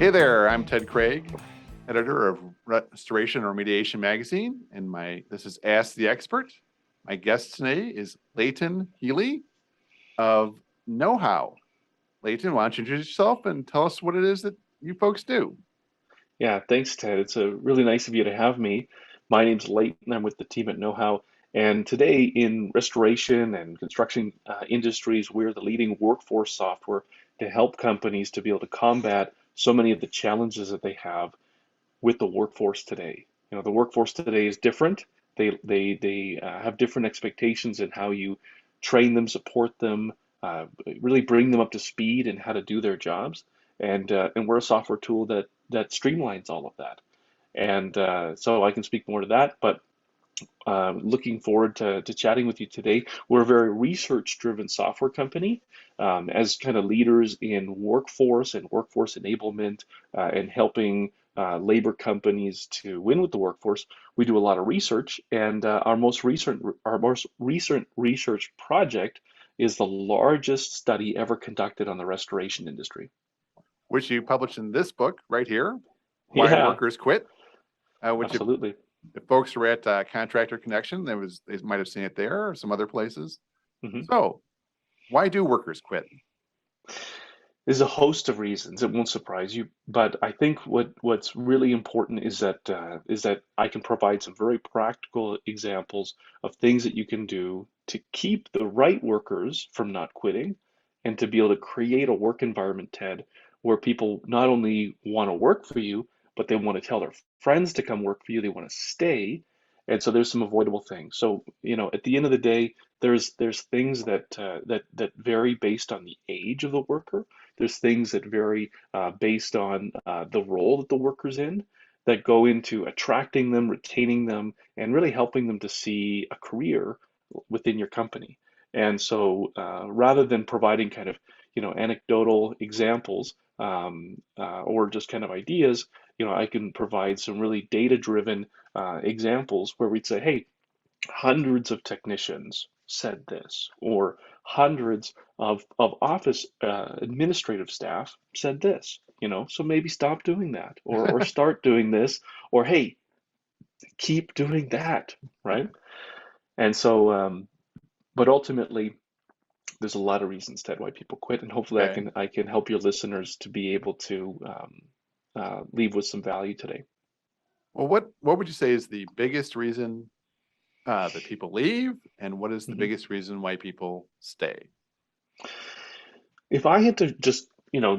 Hey there, I'm Ted Craig, editor of Restoration and Remediation Magazine, and this is Ask the Expert. My guest today is Leighton Heeley of KnowHow. Leighton, why don't you introduce yourself and tell us what it is that you folks do? Yeah, thanks, Ted. It's really nice of you to have me. My name's Leighton. I'm with the team at KnowHow. And today in restoration and construction industries, we're the leading workforce software to help companies to be able to combat so many of the challenges that they have with the workforce today. The workforce today is different. They have different expectations in how you train them, support them, really bring them up to speed and how to do their jobs. And we're a software tool that streamlines all of that. And so I can speak more to that, but looking forward to chatting with you today. We're a very research-driven software company. As kind of leaders in workforce and workforce enablement and helping labor companies to win with the workforce, we do a lot of research. And our most recent research project is the largest study ever conducted on the restoration industry. Which you published in this book right here, Why Yeah, Workers Quit, which absolutely. if folks were at Contractor Connection, they might have seen it there or some other places. Mhm. So, why do workers quit? There's a host of reasons. It won't surprise you, but I think what's really important is that I can provide some very practical examples of things that you can do to keep the right workers from not quitting, and to be able to create a work environment, Ted, where people not only want to work for you, but they want to tell their friends to come work for you. They want to stay, and so there's some avoidable things. So, at the end of the day, there's things that vary based on the age of the worker. There's things that vary based on the role that the worker's in, that go into attracting them, retaining them, and really helping them to see a career within your company. And so rather than providing kind of, anecdotal examples or just kind of ideas, I can provide some really data-driven examples where we'd say, hey, hundreds of technicians said this, or hundreds of office administrative staff said this, so maybe stop doing that, or start doing this, or hey, keep doing that, right? And so, but ultimately, there's a lot of reasons, Ted, why people quit, and hopefully I Okay. can help your listeners to be able to leave with some value today. Well, what would you say is the biggest reason that people leave, and what is the Mhm. biggest reason why people stay? If I had to just,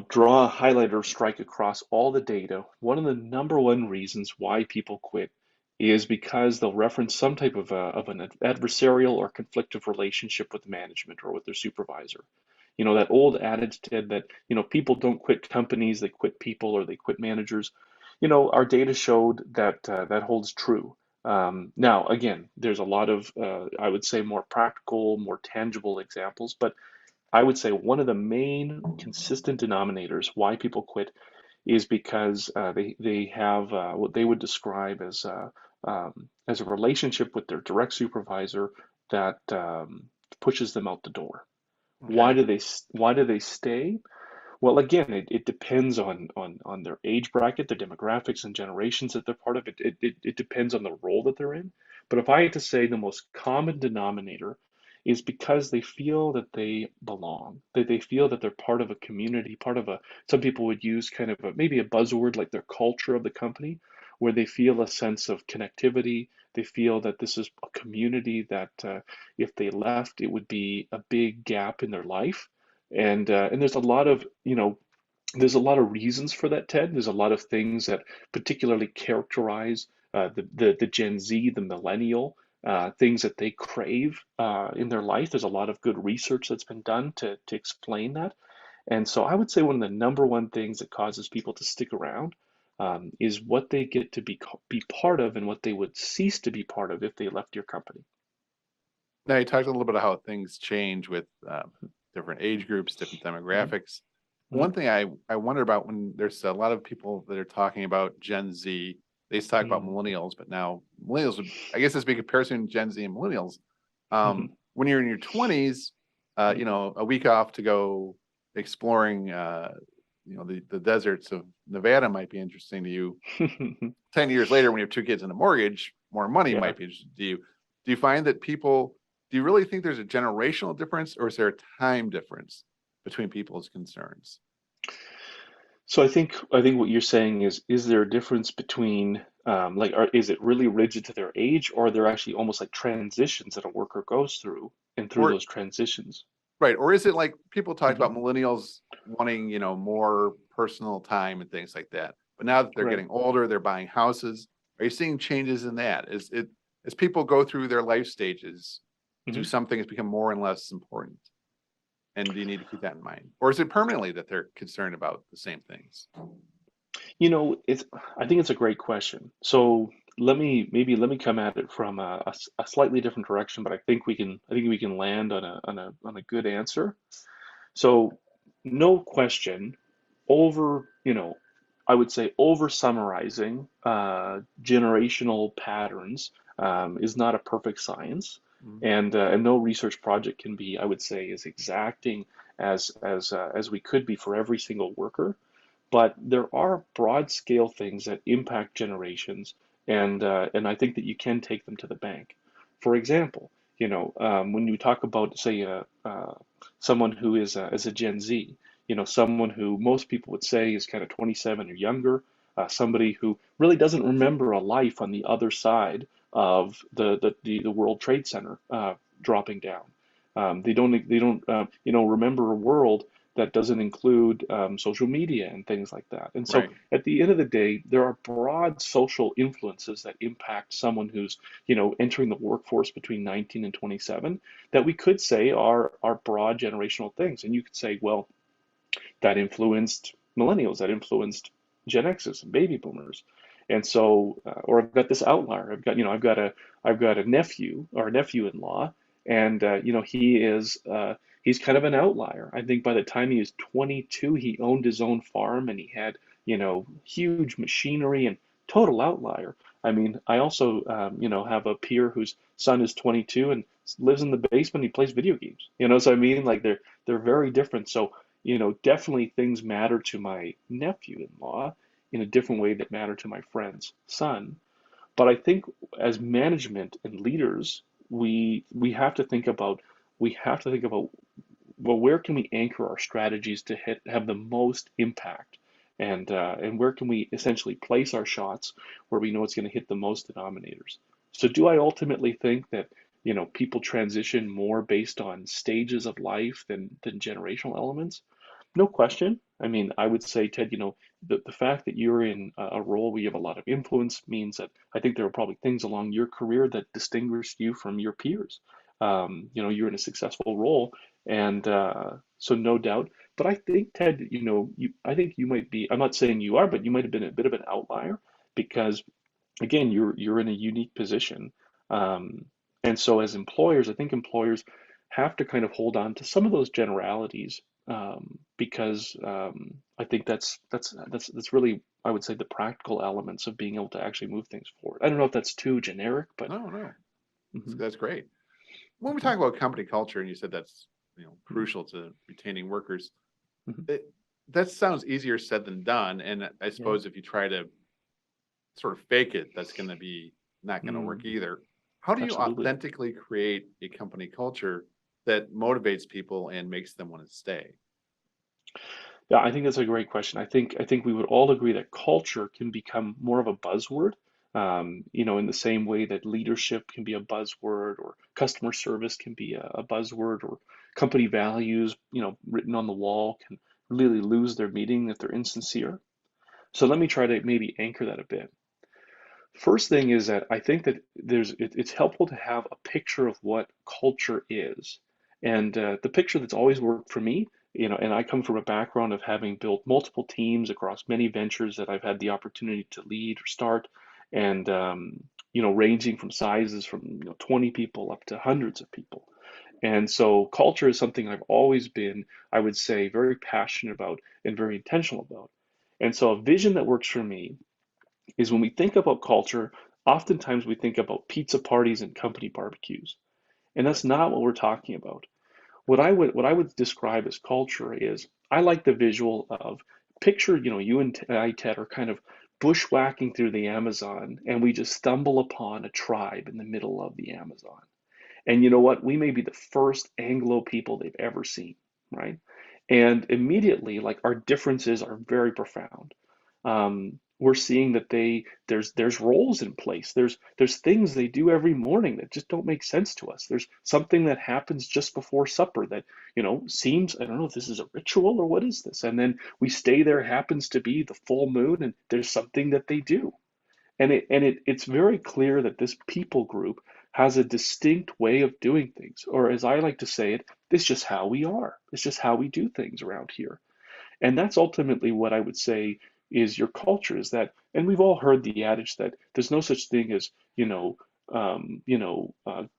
draw a highlighter strike across all the data, one of the number one reasons why people quit is because they'll reference some type of an adversarial or conflictive relationship with management or with their supervisor. That old adage, Ted, that, people don't quit companies, they quit people or they quit managers. Our data showed that that holds true. Now, again, there's a lot of, I would say, more practical, more tangible examples, but I would say one of the main consistent denominators why people quit is because they have what they would describe as a relationship with their direct supervisor that pushes them out the door. Okay. Why do they stay? Well, again, it depends on their age bracket, their demographics and generations that they're part of. It depends on the role that they're in. But if I had to say the most common denominator is because they feel that they belong, that they feel that they're part of a community, part of some people would use kind of maybe a buzzword like their culture of the company, where they feel a sense of connectivity. They feel that this is a community that if they left, it would be a big gap in their life, and there's a lot of, there's a lot of reasons for that, Ted. There's a lot of things that particularly characterize the Gen Z, the millennial, things that they crave in their life. There's a lot of good research that's been done to explain that. And so I would say one of the number one things that causes people to stick around is what they get to be part of and what they would cease to be part of if they left your company. Now you talked a little bit about how things change with different age groups, different Mhm, demographics. mhm, One thing I wonder about when there's a lot of people that are talking about Gen Z, they used to talk about mhm, millennials, but now millennials, I guess this be comparison Gen Z and millennials. mhm, When you're in your 20s, mhm, a week off to go exploring the deserts of Nevada might be interesting to you. 10 years later, when you have two kids and a mortgage, more money Yeah. might be interesting to you. Do you find that people, do you really think there's a generational difference, or is there a time difference between people's concerns? So I think what you're saying is there a difference between is it really rigid to their age, or are there actually almost like transitions that a worker goes through, and through Or those transitions? right, or is it like people talked Hmm. about millennials wanting, more personal time and things like that. But now that they're Right. getting older, they're buying houses. Are you seeing changes in that? Is it as people go through their life stages, do Hmm. some things become more and less important? And do you need to keep that in mind? Or is it permanently that they're concerned about the same things? It's I think it's a great question. So let me come at it from a slightly different direction, but I think we can land on a good answer. So no question, over, I would say over summarizing generational patterns is not a perfect science, Mhm. and no research project can be, I would say, as exacting as we could be for every single worker. But there are broad scale things that impact generations, and I think that you can take them to the bank. For example, when you talk about, say, someone who is a Gen Z, someone who most people would say is kind of 27 or younger, somebody who really doesn't remember a life on the other side of the World Trade Center dropping down. They don't remember a world that doesn't include social media and things like that. And so Right. at the end of the day, there are broad social influences that impact someone who's, entering the workforce between 19 and 27, that we could say are broad generational things. And you could say, well, that influenced millennials, that influenced Gen X's and baby boomers. And so, or I've got this outlier. I've got a nephew or a nephew-in-law, and he's kind of an outlier. I think by the time he was 22, he owned his own farm and he had, huge machinery, and total outlier. I mean, I also, have a peer whose son is 22 and lives in the basement. He plays video games. So I mean, like they're very different. So definitely things matter to my nephew-in-law in a different way that matter to my friend's son. But I think as management and leaders, we have to think about well, where can we anchor our strategies to have the most impact, and where can we essentially place our shots where we know it's going to hit the most denominators. So do I ultimately think that people transition more based on stages of life than generational elements? No question. I mean, I would say, Ted, the fact that you're in a role where you have a lot of influence means that I think there are probably things along your career that distinguish you from your peers. You're in a successful role, and so no doubt. But I think, Ted, I think you might be, I'm not saying you are, but you might have been a bit of an outlier because, again, you're in a unique position. Um, and so as employers, I think employers have to kind of hold on to some of those generalities, because I think that's really, I would say, the practical elements of being able to actually move things forward. I don't know if that's too generic, but No, no, mhm, that's great. When we mhm, talk about company culture, and you said that's mhm, crucial to retaining workers, mhm. it, that sounds easier said than done. And I Yeah. suppose if you try to sort of fake it, that's going to be not going to Mm, work either. How do you absolutely. authentically create a company culture that motivates people and makes them want to stay? Yeah, I think that's a great question. I think we would all agree that culture can become more of a buzzword, in the same way that leadership can be a buzzword, or customer service can be a buzzword, or company values, written on the wall can really lose their meaning if they're insincere. So let me try to maybe anchor that a bit. First thing is that I think that it's helpful to have a picture of what culture is. And the picture that's always worked for me, and I come from a background of having built multiple teams across many ventures that I've had the opportunity to lead or start, and ranging from sizes from 20 people up to hundreds of people. And so culture is something I've always been, I would say, very passionate about and very intentional about. And so a vision that works for me is, when we think about culture, oftentimes we think about pizza parties and company barbecues. And that's not what we're talking about. What I would describe as culture is, I like the visual of picture, you and I, Ted, are kind of bushwhacking through the Amazon, and we just stumble upon a tribe in the middle of the Amazon. And you know what? We may be the first Anglo people they've ever seen, right? And immediately, like, our differences are very profound. We're seeing that there's roles in place. There's things they do every morning that just don't make sense to us. There's something that happens just before supper that, seems, I don't know if this is a ritual or what is this. And then we stay there, happens to be the full moon, and there's something that they do. It's very clear that this people group has a distinct way of doing things, or as I like to say it, it's just how we are. It's just how we do things around here. And that's ultimately what I would say is your culture is that, and we've all heard the adage that there's no such thing as,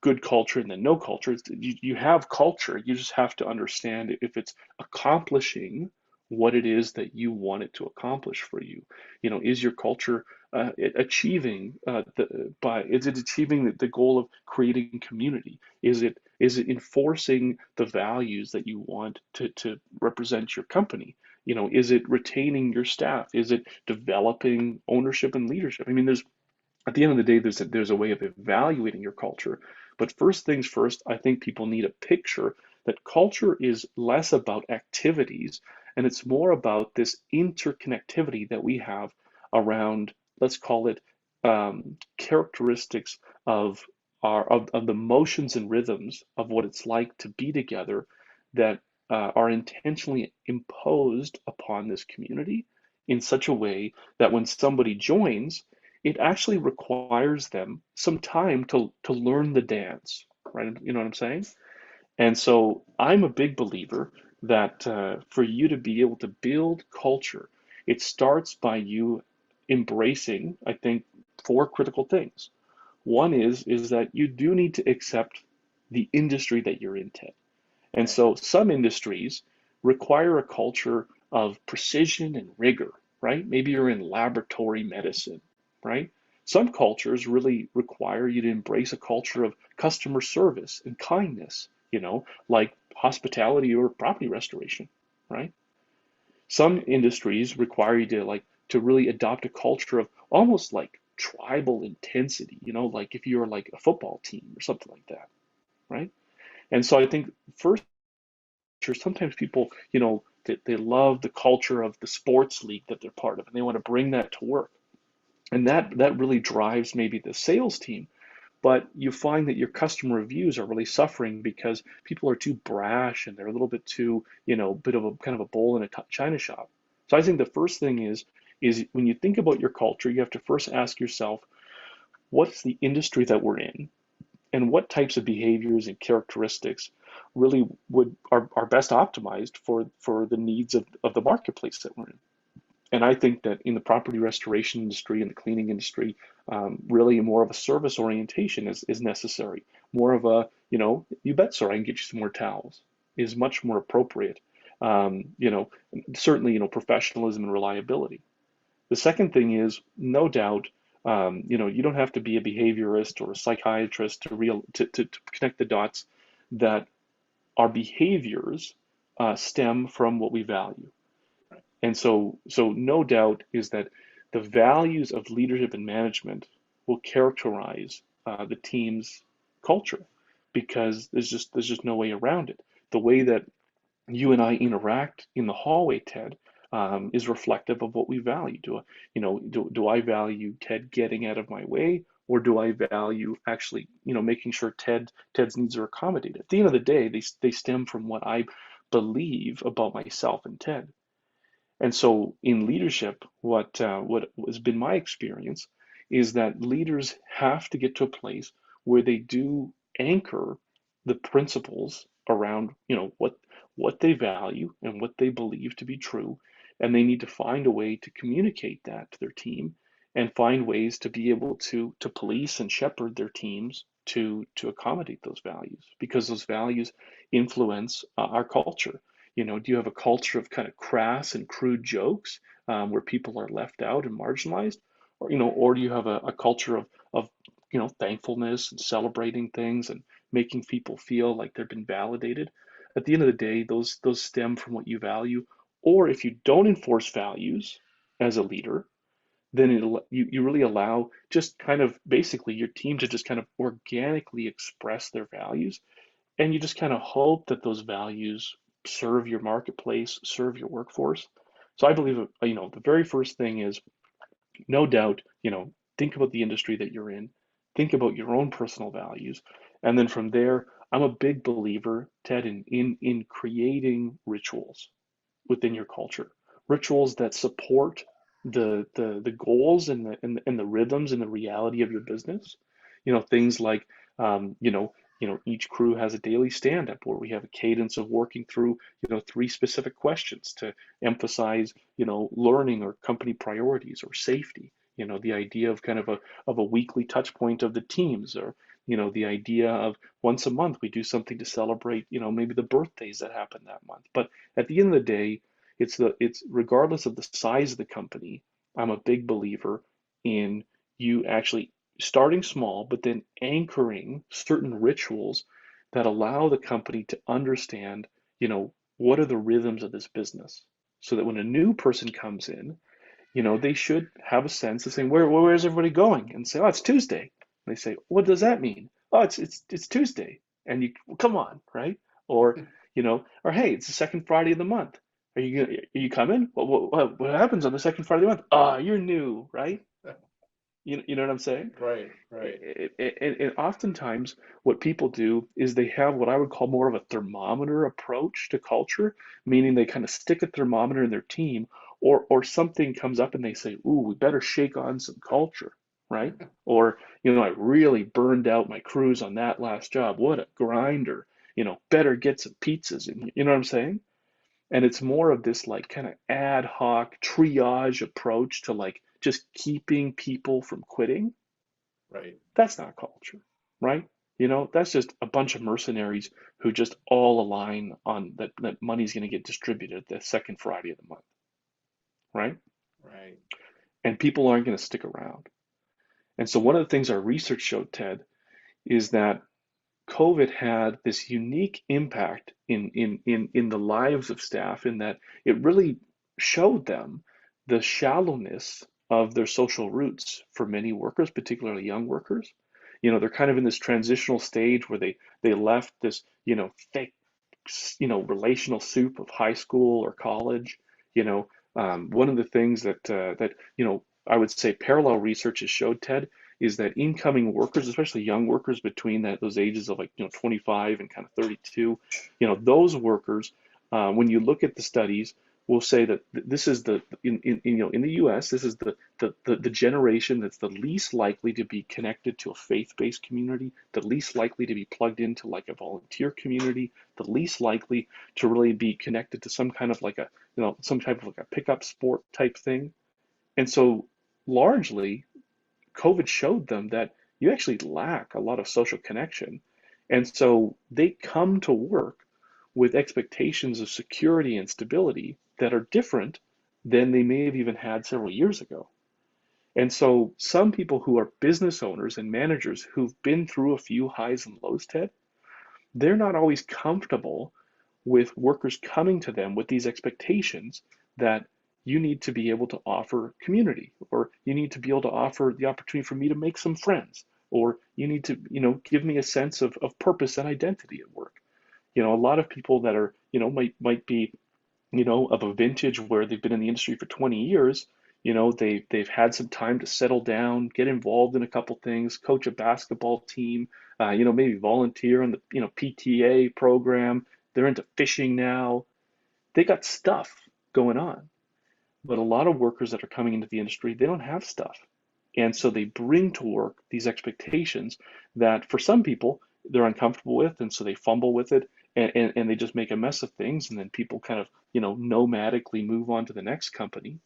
good culture and then no culture. You have culture. You just have to understand if it's accomplishing what it is that you want it to accomplish for you. Is your culture achieving is it achieving the goal of creating community? Is it enforcing the values that you want to represent your company? Is it retaining your staff? Is it developing ownership and leadership? I mean, there's at the end of the day, there's a way of evaluating your culture. But first things first, I think people need a picture that culture is less about activities and it's more about this interconnectivity that we have around, let's call it, characteristics of of the motions and rhythms of what it's like to be together that are intentionally imposed upon this community in such a way that when somebody joins, it actually requires them some time to learn the dance, right? You know what I'm saying? And so I'm a big believer that for you to be able to build culture, it starts by you embracing, I think, four critical things. One is that you do need to accept the industry that you're in, Ted. And Okay. so some industries require a culture of precision and rigor, right? Maybe you're in laboratory medicine, right? Some cultures really require you to embrace a culture of customer service and kindness, like hospitality or property restoration, right? Some industries require you to really adopt a culture of almost like tribal intensity, like if you're like a football team or something like that, right? And so I think first sometimes people, they love the culture of the sports league that they're part of, and they want to bring that to work. And that really drives maybe the sales team. But you find that your customer reviews are really suffering because people are too brash and they're a little bit too, bit of a kind of a bull in a china shop. So I think the first thing is when you think about your culture, you have to first ask yourself, what's the industry that we're in? And what types of behaviors and characteristics really are best optimized for the needs of the marketplace that we're in. And I think that in the property restoration industry and the cleaning industry, really more of a service orientation is necessary. More of a, you bet, sir, I can get you some more towels is much more appropriate. Certainly, professionalism and reliability. The second thing is, no doubt, you don't have to be a behaviorist or a psychiatrist to connect the dots that our behaviors stem from what we value. And so no doubt is that the values of leadership and management will characterize the team's culture because there's just no way around it. The way that you and I interact in the hallway, Ted, is reflective of what we value. Do I value Ted getting out of my way, or do I value actually, making sure Ted's needs are accommodated? At the end of the day, they stem from what I believe about myself and Ted. And so in leadership, what has been my experience is that leaders have to get to a place where they do anchor the principles around, what they value and what they believe to be true, and they need to find a way to communicate that to their team and find ways to be able to police and shepherd their teams to accommodate those values because those values influence our culture. Do you have a culture of kind of crass and crude jokes where people are left out and marginalized? Or do you have a culture of thankfulness and celebrating things and making people feel like they've been validated? At the end of the day, those stem from what you value Or if you don't enforce values as a leader, then you really allow just kind of basically your team to just kind of organically express their values, and you just kind of hope that those values serve your marketplace, serve your workforce. So I believe, the very first thing is, no doubt, think about the industry that you're in, think about your own personal values, and then from there, I'm a big believer, Ted, in creating rituals within your culture, rituals that support the goals and the rhythms and the reality of your business. Things like, each crew has a daily stand-up where we have a cadence of working through, three specific questions to emphasize, learning or company priorities or safety. The idea of kind of a weekly touch point of the teams, or the idea of once a month we do something to celebrate, maybe the birthdays that happen that month. But at the end of the day, it's regardless of the size of the company, I'm a big believer in you actually starting small, but then anchoring certain rituals that allow the company to understand, what are the rhythms of this business, so that when a new person comes in, they should have a sense of saying, where's everybody going? And say, oh, it's Tuesday. And they say, what does that mean? Oh, it's Tuesday. And you, well, come on, right? Or, or hey, it's the second Friday of the month. Are you coming? What happens on the second Friday of the month? Ah, you're new, right? You know what I'm saying? Right, right. And oftentimes, what people do is they have what I would call more of a thermometer approach to culture, meaning they kind of stick a thermometer in their team, or something comes up and they say, "Ooh, we better shake on some culture," right? Or, I really burned out my crews on that last job. What a grinder! Better get some pizzas. And you know what I'm saying? And it's more of this like kind of ad hoc triage approach to like just keeping people from quitting. Right. That's not culture, right? That's just a bunch of mercenaries who just all align on that money's going to get distributed the second Friday of the month, right? Right. And people aren't going to stick around. And so one of the things our research showed, Ted, is that COVID had this unique impact in the lives of staff, in that it really showed them the shallowness of their social roots for many workers, particularly young workers. They're kind of in this transitional stage where they left this, thick, relational soup of high school or college. One of the things that I would say parallel research has showed, Ted, is that incoming workers, especially young workers between those ages of like 25 and kind of 32, those workers, when you look at the studies, will say that this is in the U.S. this is the generation that's the least likely to be connected to a faith-based community, the least likely to be plugged into like a volunteer community, the least likely to really be connected to some kind of like some type of like a pickup sport type thing. And so largely COVID showed them that you actually lack a lot of social connection. And so they come to work with expectations of security and stability that are different than they may have even had several years ago. And so some people who are business owners and managers who've been through a few highs and lows, Ted, they're not always comfortable with workers coming to them with these expectations that you need to be able to offer community, or you need to be able to offer the opportunity for me to make some friends, or you need to, give me a sense of purpose and identity at work. A lot of people that are, might be, of a vintage where they've been in the industry for 20 years, they've had some time to settle down, get involved in a couple things, coach a basketball team, maybe volunteer in the, PTA program. They're into fishing now. They got stuff going on. But a lot of workers that are coming into the industry, they don't have stuff. And so they bring to work these expectations that for some people they're uncomfortable with, and so they fumble with it, and they just make a mess of things, and then people kind of, nomadically move on to the next company.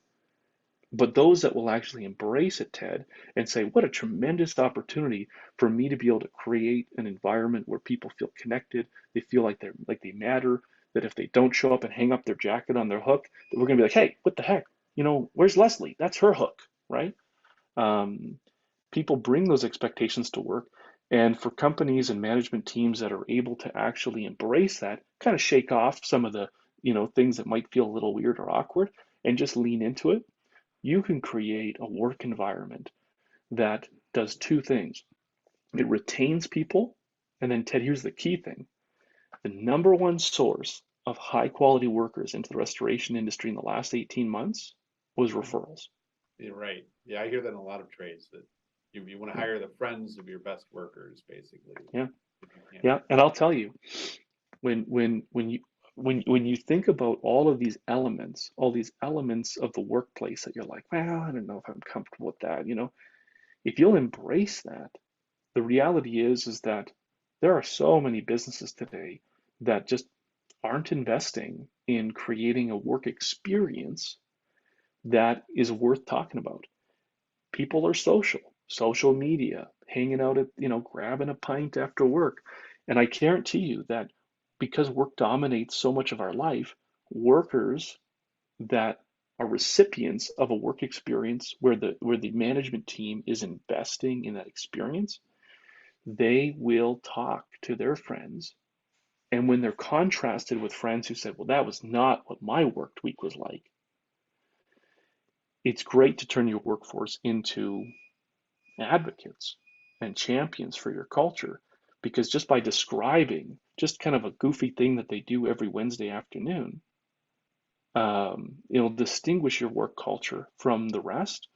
But those that will actually embrace it, Ted, and say, what a tremendous opportunity for me to be able to create an environment where people feel connected, they feel like they matter, that if they don't show up and hang up their jacket on their hook, that we're gonna be like, hey, what the heck? Where's Leslie? That's her hook, right? Um, People bring those expectations to work. And for companies and management teams that are able to actually embrace that, kind of shake off some of things that might feel a little weird or awkward and just lean into it, you can create a work environment that does two things. It retains people, and then Ted, here's the key thing. The number one source of high quality workers into the restoration industry in the last 18 months was referrals. You're right. Yeah, I hear that in a lot of trades that you want to Yeah, hire the friends of your best workers, basically. yeah, If you can't. yeah. And I'll tell you, when you think about all these elements of the workplace that you're like, well, I don't know if I'm comfortable with that, if you'll embrace that, the reality is that there are so many businesses today that just aren't investing in creating a work experience that is worth talking about. People are social media, hanging out at, grabbing a pint after work. And I guarantee you that because work dominates so much of our life, workers that are recipients of a work experience where the management team is investing in that experience, they will talk to their friends. And when they're contrasted with friends who said, well, that was not what my work week was like, it's great to turn your workforce into advocates and champions for your culture, because just by describing just kind of a goofy thing that they do every Wednesday afternoon, it'll distinguish your work culture from the rest,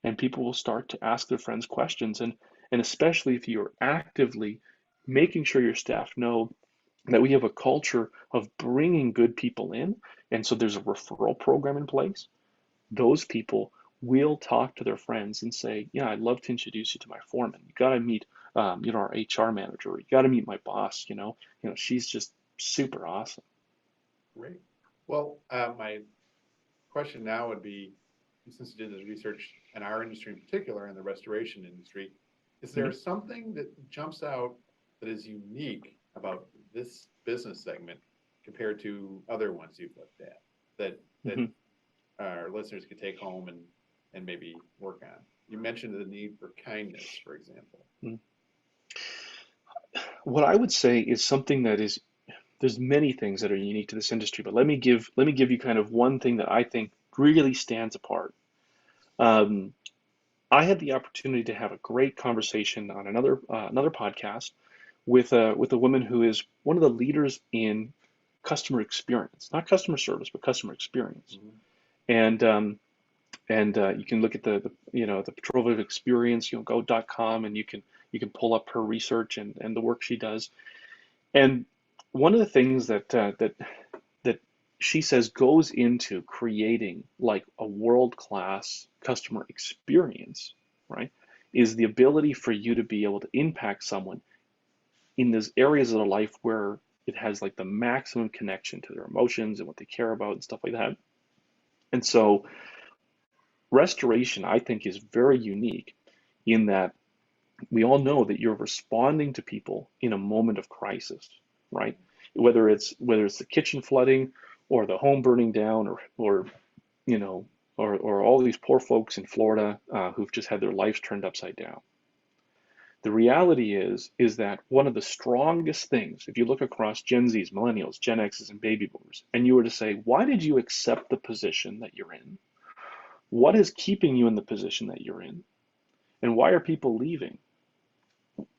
and people will start to ask their friends questions. And especially if you're actively making sure your staff know that we have a culture of bringing good people in, and so there's a referral program in place, those people will talk to their friends and say, yeah, I'd love to introduce you to my foreman. You got to meet, our HR manager. You got to meet my boss. She's just super awesome. Great. Well, my question now would be, since you did this research in our industry in particular, in the restoration industry, is there Mhm. something that jumps out that is unique about this business segment compared to other ones you've looked at that Mhm. our listeners could take home and maybe work on? You mentioned the need for kindness, for example. Mhm. What I would say is something that is, there's many things that are unique to this industry, but let me give you kind of one thing that I think really stands apart. Um, I had the opportunity to have a great conversation on another podcast with a woman who is one of the leaders in customer experience, not customer service, but customer experience. Mm-hmm. And you can look at the Petrova experience, go.com, and you can pull up her research and the work she does. And one of the things that she says goes into creating like a world-class customer experience, right, is the ability for you to be able to impact someone in those areas of their life where it has like the maximum connection to their emotions and what they care about and stuff like that. And so restoration, I think, is very unique in that we all know that you're responding to people in a moment of crisis, right? Whether it's the kitchen flooding or the home burning down, or you know or all these poor folks in Florida who've just had their lives turned upside down. The reality is that one of the strongest things, if you look across Gen Zs, millennials, Gen Xs, and baby boomers, and you were to say, why did you accept the position that you're in? What is keeping you in the position that you're in? And why are people leaving?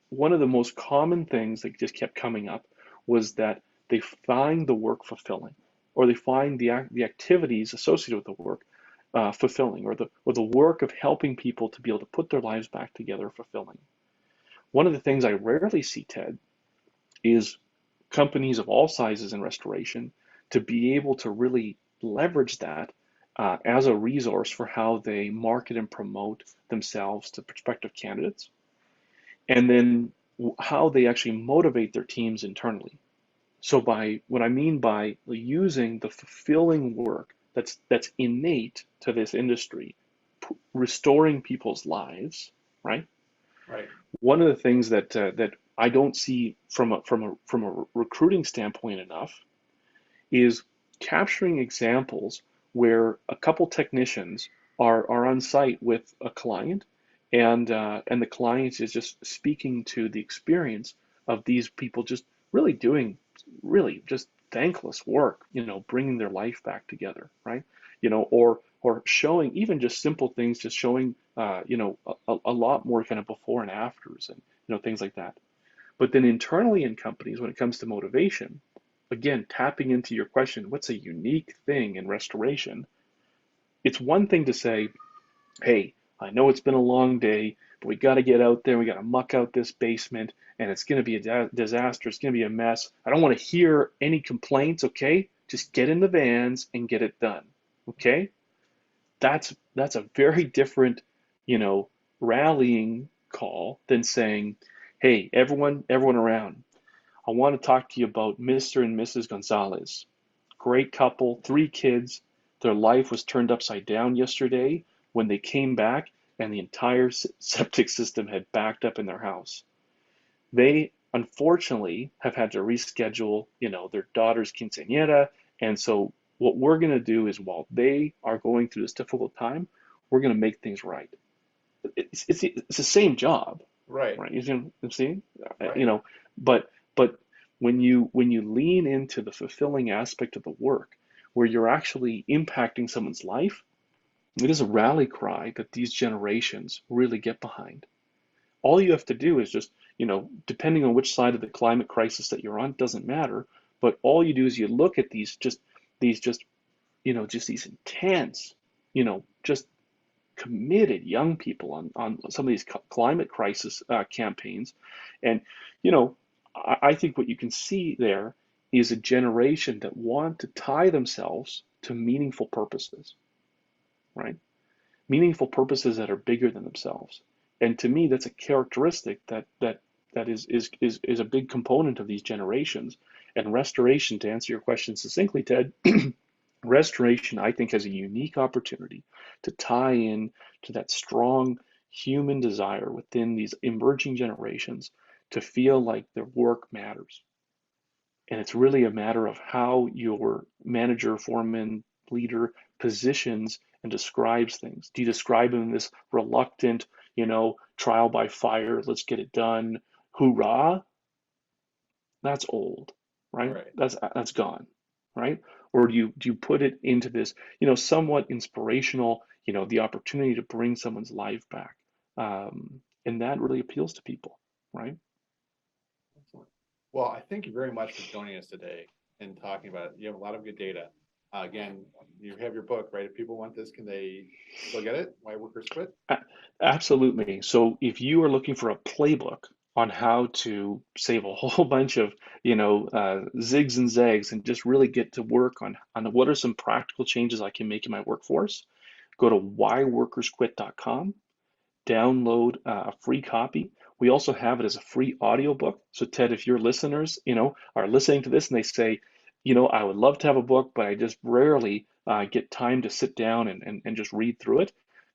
One of the most common things that just kept coming up was that they find the work fulfilling, or they find the activities associated with the work fulfilling, or the work of helping people to be able to put their lives back together fulfilling. One of the things I rarely see, Ted, is companies of all sizes in restoration to be able to really leverage that as a resource for how they market and promote themselves to prospective candidates, and then how they actually motivate their teams internally. So by what I mean by using the fulfilling work that's innate to this industry, restoring people's lives, right? Right. One of the things that I don't see from a recruiting standpoint enough is capturing examples where a couple technicians are on site with a client, and the client is just speaking to the experience of these people just really doing really just thankless work, bringing their life back together, right? Or showing even just simple things, just showing, a lot more kind of before and afters and, things like that. But then internally in companies, when it comes to motivation, again, tapping into your question, what's a unique thing in restoration? It's one thing to say, hey, I know it's been a long day, but we got to get out there. We got to muck out this basement, and it's going to be a disaster. It's going to be a mess. I don't want to hear any complaints, okay? Just get in the vans and get it done, okay? That's a very different, rallying call than saying, hey, everyone around, I want to talk to you about Mr. and Mrs. Gonzalez. Great couple, 3 kids. Their life was turned upside down yesterday when they came back and the entire septic system had backed up in their house. They unfortunately have had to reschedule, their daughter's quinceañera. And so what we're going to do is while they are going through this difficult time, we're going to make things right. It's the same job, Right. right? You see what I'm saying? Right. But when you lean into the fulfilling aspect of the work, where you're actually impacting someone's life, it is a rally cry that these generations really get behind. All you have to do is just, depending on which side of the climate crisis that you're on, doesn't matter. But all you do is you look at these just, just these intense, just committed young people on some of these climate crisis campaigns. And, I think what you can see there is a generation that want to tie themselves to meaningful purposes, right? Meaningful purposes that are bigger than themselves. And to me, that's a characteristic that is a big component of these generations. And restoration, to answer your question succinctly, Ted, restoration, I think, has a unique opportunity to tie in to that strong human desire within these emerging generations to feel like their work matters. And it's really a matter of how your manager, foreman, leader positions and describes things. Do you describe them in this reluctant, trial by fire, let's get it done, hoorah? That's old, right? Right. That's gone, right? Or do you put it into this, somewhat inspirational, the opportunity to bring someone's life back, and that really appeals to people, right? Excellent. Well, I thank you very much for joining us today and talking about it. You have a lot of good data. Again, you have your book, right? If people want this, can they still get it? Why Workers Quit? Absolutely. So if you are looking for a playbook on how to save a whole bunch of, zigs and zags and just really get to work on what are some practical changes I can make in my workforce, go to whyworkersquit.com, download a free copy. We also have it as a free audiobook. So Ted, if your listeners, are listening to this and they say, I would love to have a book, but I just rarely get time to sit down and just read through it.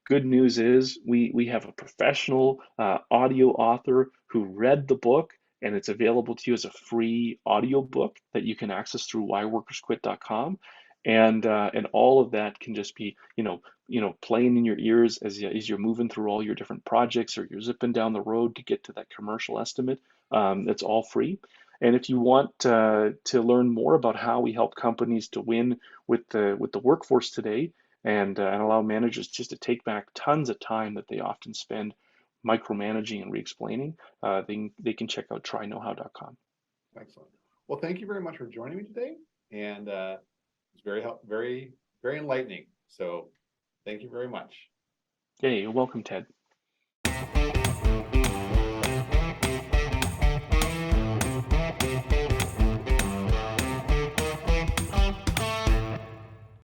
Good news is we have a professional audio author who read the book, and it's available to you as a free audiobook that you can access through whyworkersquit.com. And all of that can just be, playing in your ears as you're moving through all your different projects or you're zipping down the road to get to that commercial estimate. It's all free. And if you want to learn more about how we help companies to win with the workforce today and allow managers just to take back tons of time that they often spend micromanaging and re-explaining, they can check out tryknowhow.com. Excellent. Well, thank you very much for joining me today. And it's very, very enlightening. So thank you very much. Yeah, you're welcome, Ted.